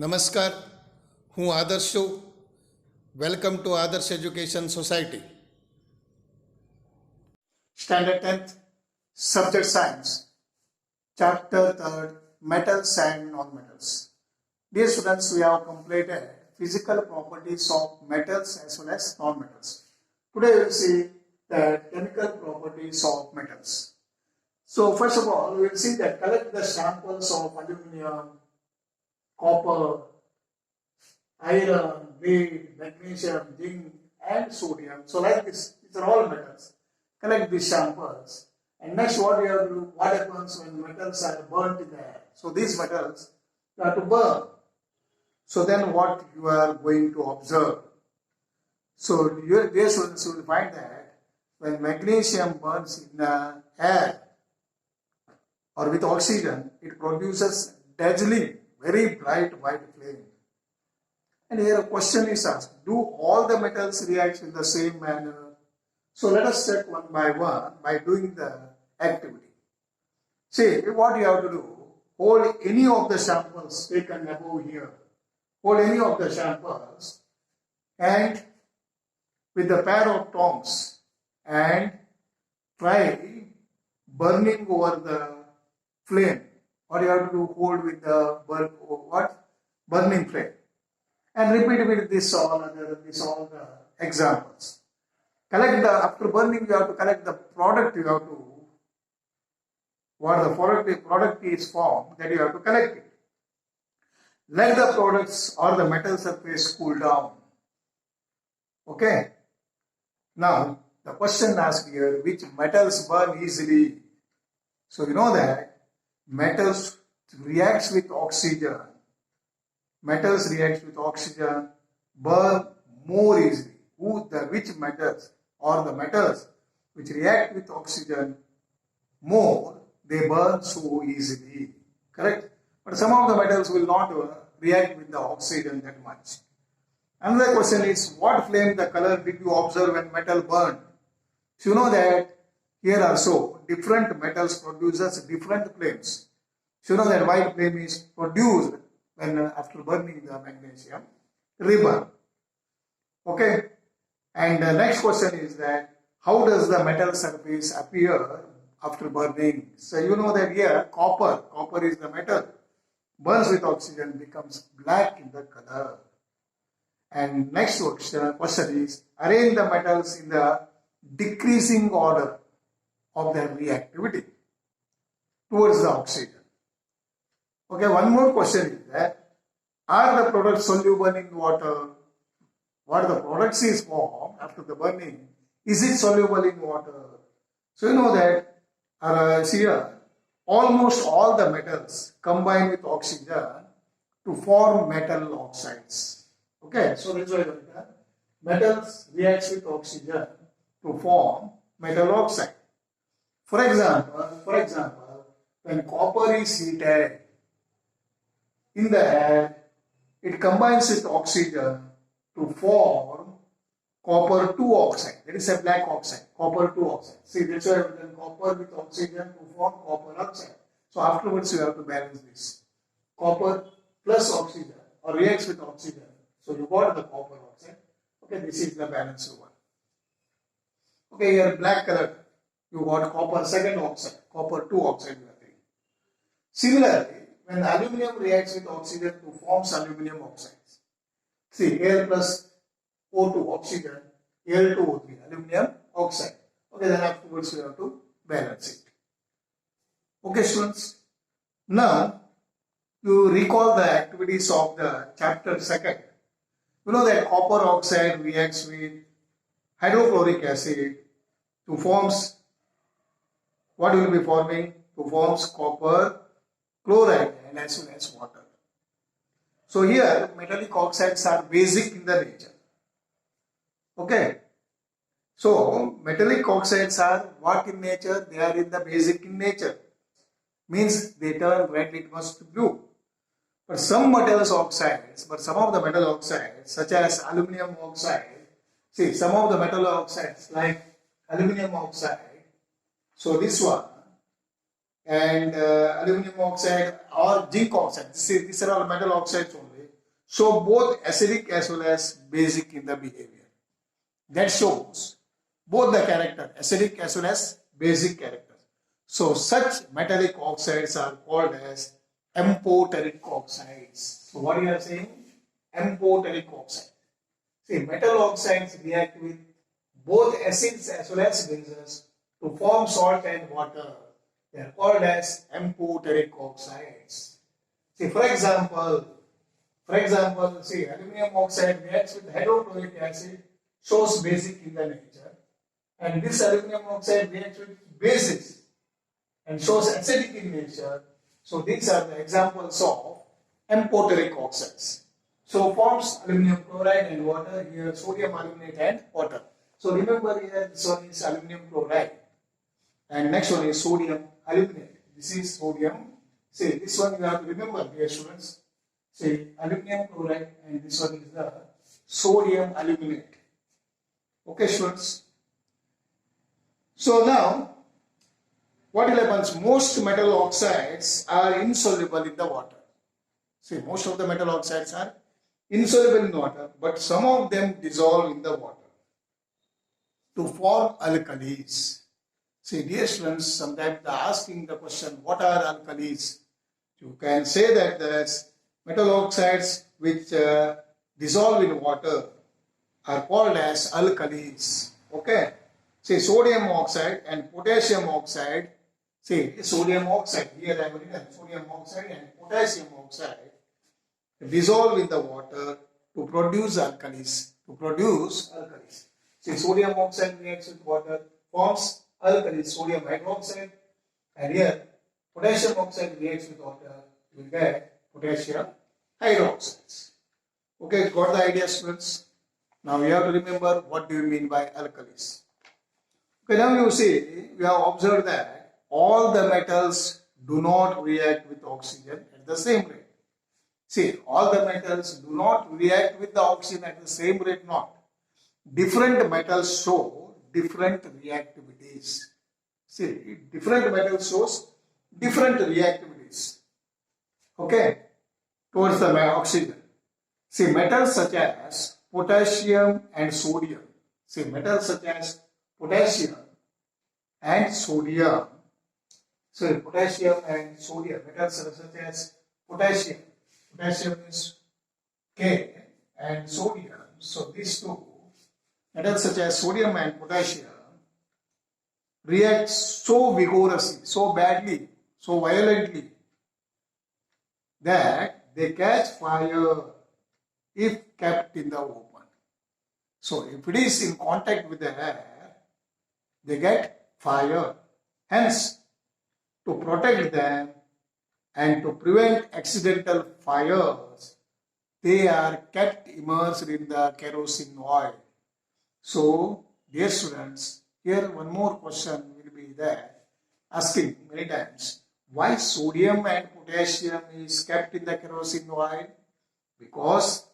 નમસ્કાર, હું આદર્શ છું. વેલકમ ટુ આદર્શ education society. Standard 10th, Subject Science, Chapter 3rd, Metals and Non-Metals. Dear students, we have completed physical properties of metals as well as non-metals. Today we will see the chemical properties of metals. So first of all, we will see that collect the samples of aluminum, copper, iron, lead, magnesium, zinc and sodium. So like this, these are all metals. Collect these samples. And next what you have to do, what happens when metals are burnt in the air. So these metals you have to burn. So then what you are going to observe. So your dear students will find that when magnesium burns in the air or with oxygen, it produces dazzling, very bright white flame. And here a question is asked, do all the metals react in the same manner? So let us check one by doing the activity. See, what you have to do, hold any of the samples taken above here. Hold any of the samples and with a pair of tongs and try burning over the flame. What you have to do, hold with the burning flame. And repeat with this all the examples. After burning you have to collect the product, what the product is formed, that you have to collect it. Let the products or the metal surface cool down. Okay. Now the question asked here, which metals burn easily? So you know that metals reacts with oxygen. Metals react with oxygen, burn more easily. Which metals or the metals which react with oxygen more, they burn so easily. Correct? But some of the metals will not react with the oxygen that much. Another question is, what flame the color did you observe when metal burned? So you know that here also different metals produces different flames. So you know that white flame is produced when after burning the magnesium reburn. Okay. And the next question is that how does the metal surface appear after burning? So you know that here copper is the metal, burns with oxygen, becomes black in the color. And next question is, arrange the metals in the decreasing order of their reactivity towards the oxygen. Okay, one more question is that, are the products soluble in water? What the products is formed after the burning, is it soluble in water? So you know that here almost all the metals combine with oxygen to form metal oxides. Okay, so that's why metals reacts with oxygen to form metal oxide. For example, when copper is heated in the air, it combines with oxygen to form copper 2 oxide. That is a black oxide, copper 2 oxide. See, that's why we copper with oxygen to form copper oxide. So afterwards you have to balance this. Copper plus oxygen or reacts with oxygen. So you got the copper oxide. Okay, this is the balanced one. Okay, here black color, you got copper second oxide, copper 2 oxide you are taking. Similarly, when aluminum reacts with oxygen to form aluminum oxides. See, Al plus O2 oxygen, Al2O3 aluminum oxide. Okay, then afterwards you have to balance it. Okay, students. Now you recall the activities of the chapter 2nd. You know that copper oxide reacts with hydrochloric acid to forms, what will be forming? To forms copper chloride and as well as water. So here metallic oxides are basic in the nature. Okay. So metallic oxides are what in nature? They are in the basic in nature. Means they turn red litmus to blue. But some of the metal oxides such as aluminum oxide, see some of the metal oxides like aluminum oxide, so this one and aluminum oxide or zinc oxide. These are all metal oxides only. show both acidic as well as basic in the behavior. That shows both the character, acidic as well as basic character. So such metallic oxides are called as amphoteric oxides. So what you are saying? Amphoteric oxide. See, metal oxides react with both acids as well as bases to form salt and water. They are called as amphoteric oxides. See, for example, see, aluminum oxide reacts with hydrochloric acid, shows basic in the nature, and this aluminum oxide reacts with bases and shows acidic in nature. So these are the examples of amphoteric oxides. So forms aluminum chloride and water, here sodium aluminate and water. So remember here this one is aluminum chloride and next one is sodium aluminate. This is sodium. See, this one you have to remember, dear students. See, aluminum chloride and this one is the sodium aluminate. Okay, students. So now, what will happen? Most metal oxides are insoluble in the water. See, most of the metal oxides are insoluble in water, but some of them dissolve in the water to form alkalis. See, dear students, sometimes they are asking the question, what are alkalis? You can say that there's metal oxides which dissolve in water are called as alkalis. Okay. See, sodium oxide and potassium oxide. See, sodium oxide, here I have written sodium oxide and potassium oxide dissolve in the water to produce alkalis. See, sodium oxide reacts with water, forms alkali, sodium hydroxide, and here potassium oxide reacts with water, you will get potassium hydroxides. Okay, got the idea, students? Now you have to remember what do you mean by alkalis. Okay, now you see, we have observed that all the metals do not react with oxygen at the same rate. See, all the metals do not react with the oxygen at the same rate, not. Different metals show different reactivities. See, different metals shows different reactivities. Okay, towards the oxygen. See, metals such as potassium and sodium. See, metals such as potassium and sodium. So, potassium and sodium. Metals such as potassium. Potassium is K and sodium. So, these two metals such as sodium and potassium react so vigorously, so badly, so violently that they catch fire if kept in the open. So, if it is in contact with the air, they get fire. Hence, to protect them and to prevent accidental fires, they are kept immersed in the kerosene oil. So, dear students, here one more question will be there, asking many times, why sodium and potassium is kept in the kerosene oil? Because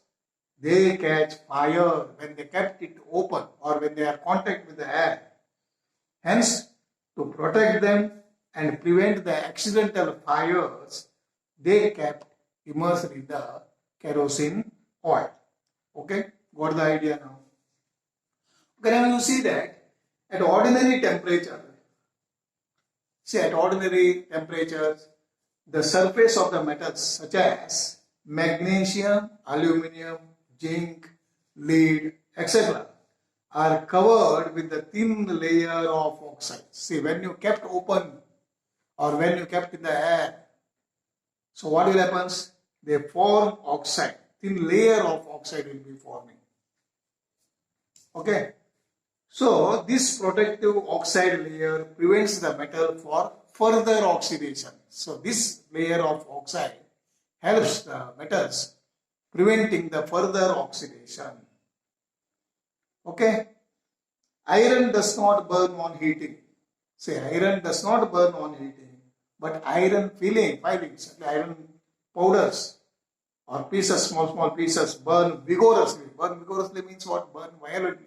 they catch fire when they kept it open or when they are in contact with the air. Hence, to protect them and prevent the accidental fires, they kept immersed in the kerosene oil. Okay, got the idea now? Okay, now you see that at ordinary temperature, the surface of the metals such as magnesium, aluminum, zinc, lead, etc. are covered with the thin layer of oxide. See, when you kept open or when you kept in the air, so what will happen? They form oxide. Thin layer of oxide will be forming. Okay. So, this protective oxide layer prevents the metal for further oxidation. So, this layer of oxide helps the metals preventing the further oxidation. Okay. Iron does not burn on heating. Say, iron does not burn on heating, but iron filings, iron powders or pieces, small pieces burn vigorously. Burn vigorously means what? Burn violently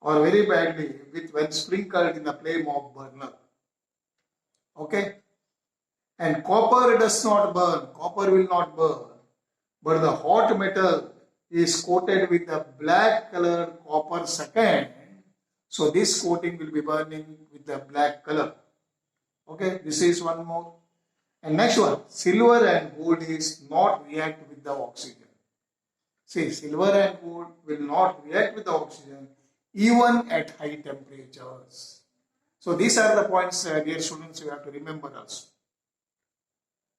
or very badly when sprinkled in the flame of burner. Okay. And copper does not burn. Copper will not burn. but the hot metal is coated with the black colored copper second. So this coating will be burning with the black color. Okay, this is one more. And next one, silver and gold is not react with the oxygen. See, silver and gold will not react with the oxygen even at high temperatures. So these are the points, dear students, you have to remember also.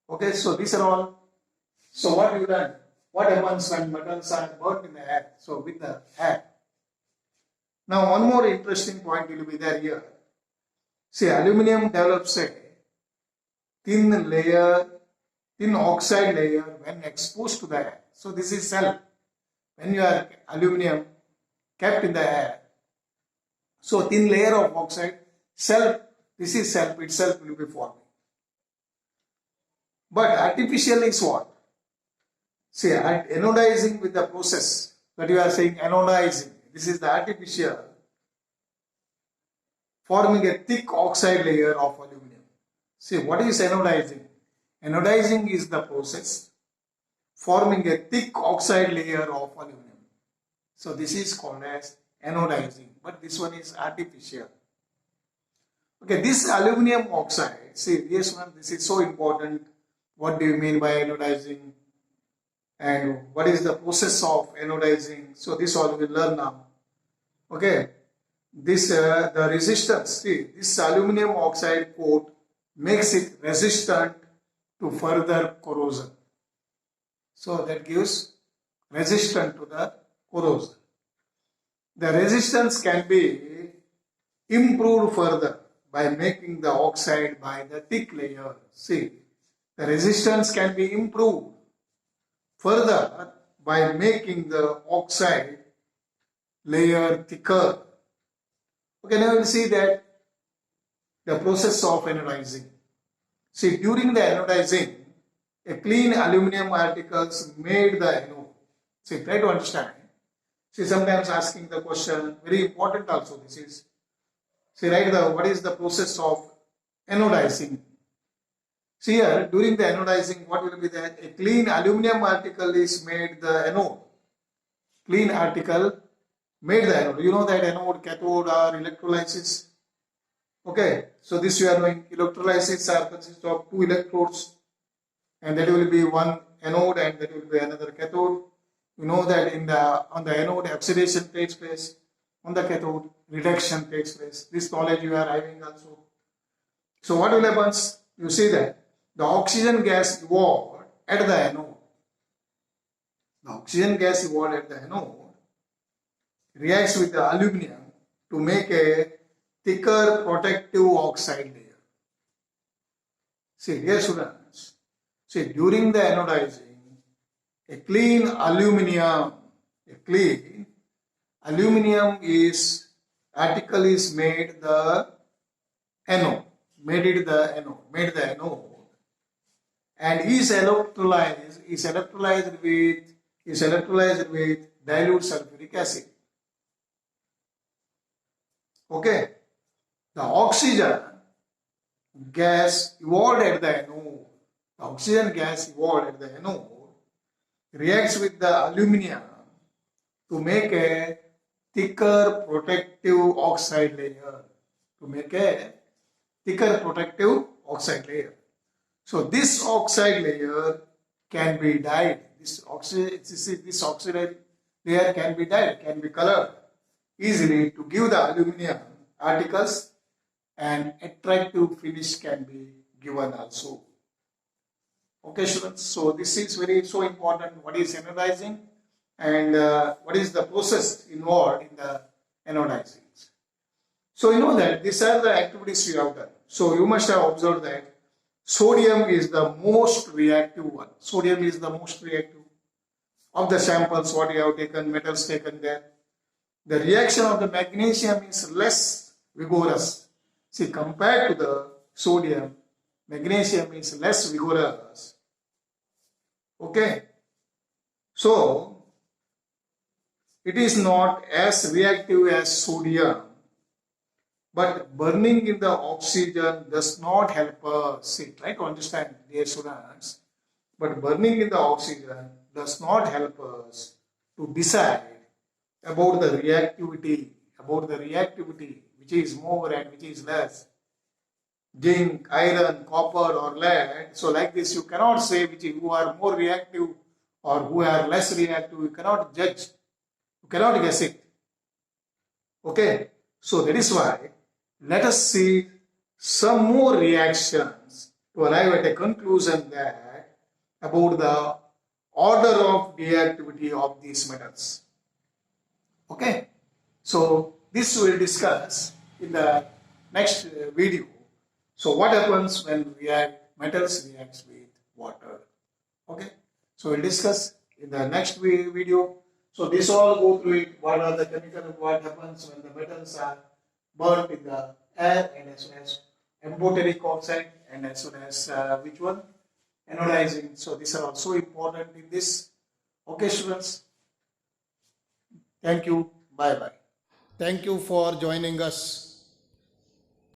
Okay, so these are all. So what you learn? What happens when metals are burnt in the air? So with the air. Now one more interesting point will be there here. See, aluminum develops a thin oxide layer when exposed to the air. So this is cell. When you are aluminum kept in the air, so thin layer of oxide, this is self itself will be forming. But artificial is what? See, anodizing with the process that you are saying anodizing. This is the artificial forming a thick oxide layer of aluminum. See, what is anodizing? Anodizing is the process forming a thick oxide layer of aluminum. So this is called as anodizing, but this one is artificial. Okay, this aluminum oxide, see, yes, this is so important. What do you mean by anodizing? And what is the process of anodizing? So this all we will learn now. Okay, this the resistance. See, this aluminum oxide coat makes it resistant to further corrosion. So that gives resistance to the corrosion. The resistance can be improved further by making the oxide by the thick layer. See, the resistance can be improved further by making the oxide layer thicker. Okay, now we will see that the process of anodizing. See, during the anodizing, a clean aluminum particles made the anode. See, try to understand. See, sometimes asking the question, very important also this is. See, what is the process of anodizing? See here, during the anodizing, what will be that? A clean aluminum particle is made the anode. Clean article made the anode. You know that anode, cathode are electrolysis. Okay, so this you are knowing. Electrolysis are consist of two electrodes, and that will be one anode and that will be another cathode. You know that on the anode oxidation takes place, on the cathode reduction takes place. This knowledge you are having also. So what will happen? You see that the oxygen gas evolved at the anode. The oxygen gas evolved at the anode reacts with the aluminum to make a thicker protective oxide layer. See, dear students, see, during the anodizing, a clean aluminum article is made the anode, and is electrolyzed with dilute sulfuric acid. Okay, the oxygen gas evolved at the anode. The oxygen gas evolved at the anode reacts with the aluminum to make a thicker protective oxide layer. So this oxide layer can be dyed. This oxide layer can be dyed, can be colored easily to give the aluminum articles, and attractive finish can be given also. Okay, students. So this is so important. What is anodizing and what is the process involved in the anodizing? So you know that these are the activities we have done. So you must have observed that sodium is the most reactive one. Sodium is the most reactive of the samples what you have taken, metals taken there. The reaction of the magnesium is less vigorous. See, compared to the sodium, magnesium is less vigorous. Okay. So, it is not as reactive as sodium, but burning in the oxygen does not help us. See, try to understand, dear students. But burning in the oxygen does not help us to decide about the reactivity, which is more and which is less, zinc, iron, copper or lead. So like this you cannot say who are more reactive or who are less reactive. You cannot judge, you cannot guess it. Okay, so that is why let us see some more reactions to arrive at a conclusion that about the order of reactivity of these metals. Okay, so this we will discuss in the next video. So what happens when metals reacts with water? Okay, so we'll discuss in the next video. So this all go through it. What are the chemical? What happens when the metals are burnt in the air, and as well as amphoteric oxide, and as well as which one? Anodizing. So these are also important in this. Okay, students. Thank you. Bye bye. Thank you for joining us.